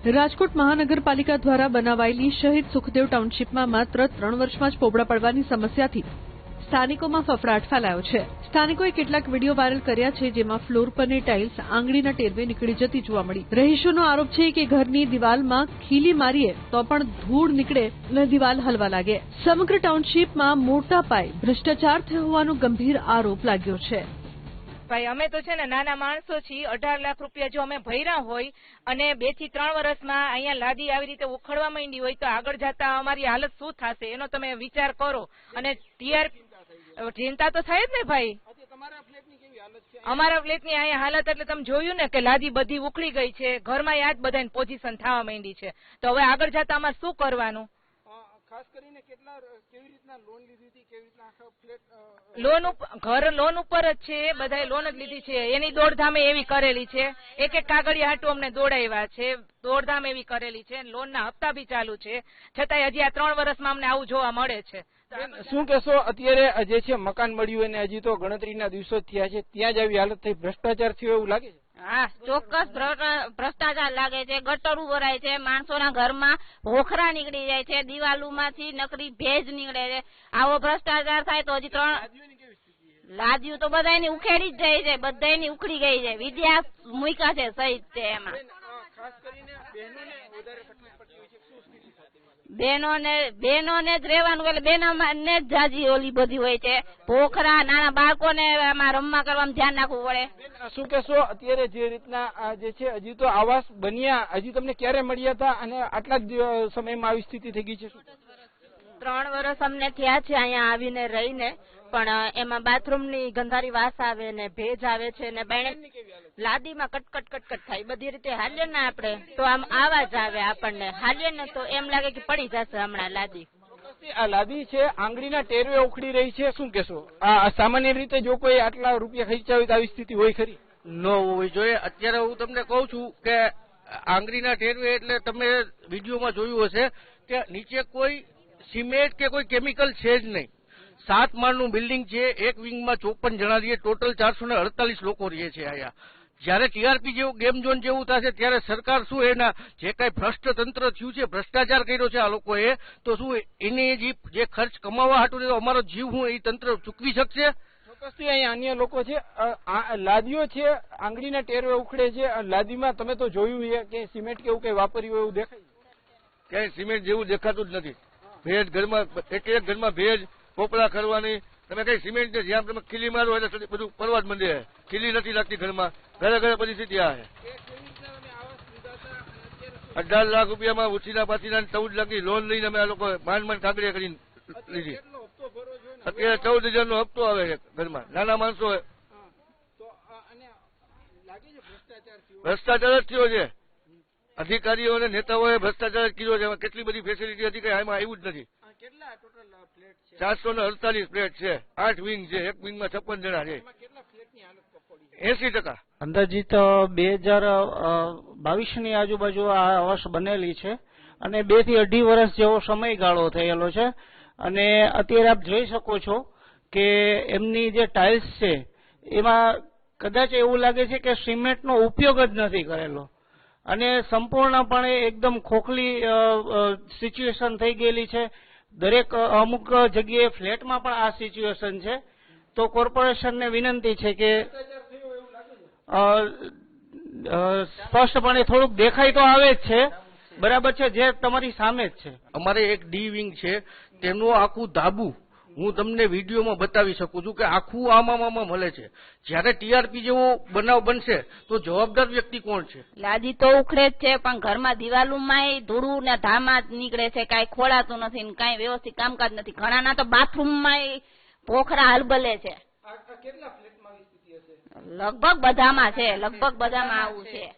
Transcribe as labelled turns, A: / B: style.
A: રાજકોટ મહાનગરપાલિકા દ્વારા બનાવાયેલી શહીદ સુખદેવ ટાઉનશીપમાં માત્ર 3 વર્ષમાં જ પોપડા પડવાની સમસ્યાથી સ્થાનિકોમાં ફફડાટ ફેલાયો છે। સ્થાનિકોએ કેટલાક વિડીયો વાયરલ કર્યા છે, જેમાં ફ્લોર પરની ટાઇલ્સ આંગળીના ટેરવે નીકળી જતી જોવા મળી। રહીશોનો આરોપ છે કે ઘરની દિવાલમાં ખીલી મારીએ તો પણ ધૂળ નીકળે અને દિવાલ હલવા લાગે। સમગ્ર ટાઉનશીપમાં મોટા પાયે ભ્રષ્ટાચાર થયો હોવાનો ગંભીર આરોપ લાગ્યો છે।
B: ભાઈ અમે તો છે ને નાના માણસો છીએ। 18 લાખ રૂપિયા જો અમે ભર્યા હોય અને 2 થી 3 વર્ષમાં અહીંયા લાદી આવી રીતે ઉખડવા માંડી હોય તો આગળ જતા અમારી હાલત શું થશે એનો તમે વિચાર કરો। અને ચિંતા તો થાય જ ને ભાઈ। અમારા ફ્લેટની અહીંયા હાલત એટલે તમે જોયું ને કે લાદી બધી ઉખડી ગઈ છે, ઘરમાં યાદ બધાની પોઝિશન થવા માંડી છે, તો હવે આગળ જતા અમારે શું કરવાનું?
C: ખાસ કરીને કેવી રીતના લોન લીધી હતી, કેવી રીતના આખા ફ્લેટ
B: ઘર લોન ઉપર જ છે, બધાએ લોન જ લીધી છે। એની દોડધામે એવી કરેલી છે, એક કાગળિયા હાટું અમને દોડાવ્યા છે, દોડધામ એવી કરેલી છે, લોનના હપ્તા બી ચાલુ છે, છતાંય હજી આ 3 વર્ષમાં અમને આવું જોવા મળે છે।
C: શું કહેશો, અત્યારે જે છે મકાન મળ્યું અને હજી તો ગણતરીના દિવસો જ થયા છે, ત્યાં જ આવી હાલત થઈ, ભ્રષ્ટાચાર થયો એવું લાગે છે?
D: હા, ચોક્કસ ભ્રષ્ટાચાર લાગે છે। ગટરું ભરાય છે, માણસોના ઘરમાં ભોખરા નીકળી જાય છે, દિવાલોમાંથી નકરી ભેજ નીકળે છે। આવો ભ્રષ્ટાચાર થાય તો હજી 3 લાદીઓ તો બધાની ઉખેડી જ જાય છે, બધાની ઉખડી ગઈ છે, વિદ્યા મૂક્યા છે સહિત છે એમાં। બહેનોને જ રહેવાનું એટલે બહેનોને જ જાજી ઓલી બધી હોય છે, ભોખરા નાના બાળકોને આમાં રમવા કરવામાં ધ્યાન રાખવું પડે।
C: શું કહેશો, અત્યારે જે રીતના જે છે હજી તો આવાસ બન્યા, હજી તમને ક્યારે મળ્યા હતા અને આટલા જ સમયમાં આવી સ્થિતિ થઈ ગઈ છે?
D: 3 વર્ષ અમને થયા છે અહીંયા આવીને રહીને, પણ એમાં બાથરૂમની ગંધારી વાસ આવે ને ભેજ આવે છે ને લાદીમાં કટકટ થાય, બધી રીતે હાલીએ ને આપણે તો આમ આવાજ આવે, આપણને હાલીએ ને તો એમ લાગે કે પડી જશે હમણાં લાદી।
C: આ લાદી છે આંગળીના ટેરવે ઉખડી રહી છે, શું કહેશો? આ સામાન્ય રીતે જો કોઈ આટલા રૂપિયા ખર્ચા હોય તો આવી સ્થિતિ હોય ખરી?
E: ન હોવી જોઈએ। અત્યારે હું તમને કહું છું કે આંગળીના ટેરવે એટલે તમે વિડીયોમાં જોયું હશે કે નીચે કોઈ સિમેન્ટ કે કોઈ કેમિકલ છે જ નહીં। 7 માળનું બિલ્ડિંગ છે, એક વિંગમાં 54 જણા રહીએ, ટોટલ 448 લોકો રહીએ છે અહીંયા। જયારે ટીઆરપી જેવું ગેમ ઝોન જેવું થશે ત્યારે સરકાર શું એના જે કઈ ભ્રષ્ટ તંત્ર થયું છે, ભ્રષ્ટાચાર કર્યો છે આ લોકોએ, તો શું એની જે ખર્ચ કમાવા હાટું અમારો જીવ હું એ તંત્ર ચૂકવી શકશે?
C: ચોક્કસથી અહીંયા અન્ય લોકો છે, લાદીઓ છે આંગળીના ટેરવે ઉખડે છે, લાદીમાં તમે તો જોયું છે કે સિમેન્ટ કેવું કઈ વાપર્યું એવું દેખાય?
E: ક્યાંય સિમેન્ટ જેવું દેખાતું જ નથી। ભેજ ઘરમાં, એક ઘરમાં ભેજ પોપડા કરવાની, તમે કઈ સિમેન્ટ છે જ્યાં તમે ખીલી મારો એટલે બધું પરવા જ માંડે, ખીલી નથી લાગતી ઘરમાં, ઘરે પરિસ્થિતિ આ છે। 18 લાખ રૂપિયામાં ઉછીના પાછીના 14 લાખની લોન લઈને અમે આ લોકો માંડ કાગળિયા કરીને લીધી। અત્યારે 14,000નો હપ્તો આવે છે ઘરમાં, નાના માણસો ભ્રષ્ટાચાર જ થયો છે। અધિકારીઓ અને નેતાઓએ ભ્રષ્ટાચાર જ કર્યો છે, એમાં કેટલી બધી ફેસિલિટી હતી કે એમાં આવ્યું જ નથી। 448 ફ્લેટ છે, 8 વિંગ છે, એક વિંગમાં 56 જણા છે, 80%।
F: અંદાજિત 2022ની આજુબાજુ આ વર્ષ બનેલી છે અને 2 થી 2.5 વર્ષ જેવો સમયગાળો થયેલો છે। અને અત્યારે આપ જોઈ શકો છો કે એમની જે ટાઇલ્સ છે એમાં કદાચ એવું લાગે છે કે સિમેન્ટનો ઉપયોગ જ નથી કરેલો અને સંપૂર્ણપણે એકદમ ખોખલી સિચ્યુએશન થઈ ગયેલી છે। દરેક અમુક જગ્યાએ ફ્લેટમાં પણ આ સિચ્યુએશન છે, તો કોર્પોરેશનને વિનંતી છે કે સ્પષ્ટપણે થોડુંક દેખાય તો આવે જ છે, બરાબર છે, જે તમારી સામે જ છે।
E: અમારે એક ડી વિંગ છે, તેનું આખું ધાબુ હું તમને વિડીયોમાં બતાવી શકું છું કે આખું આમાં મળે છે। જયારે ટીઆરપી જેવો બનાવ બનશે તો જવાબદાર વ્યક્તિ કોણ છે?
D: લાદી તો ઉખડે જ છે, પણ ઘરમાં દિવાલોમાં ધૂળું ને ધામા નીકળે છે, કઈ ખોલાતું નથી ને કઈ વ્યવસ્થિત કામકાજ નથી। ઘણાના તો બાથરૂમમાં ભોખરા હલબલે છે, લગભગ બધામાં છે, લગભગ બધામાં આવું છે।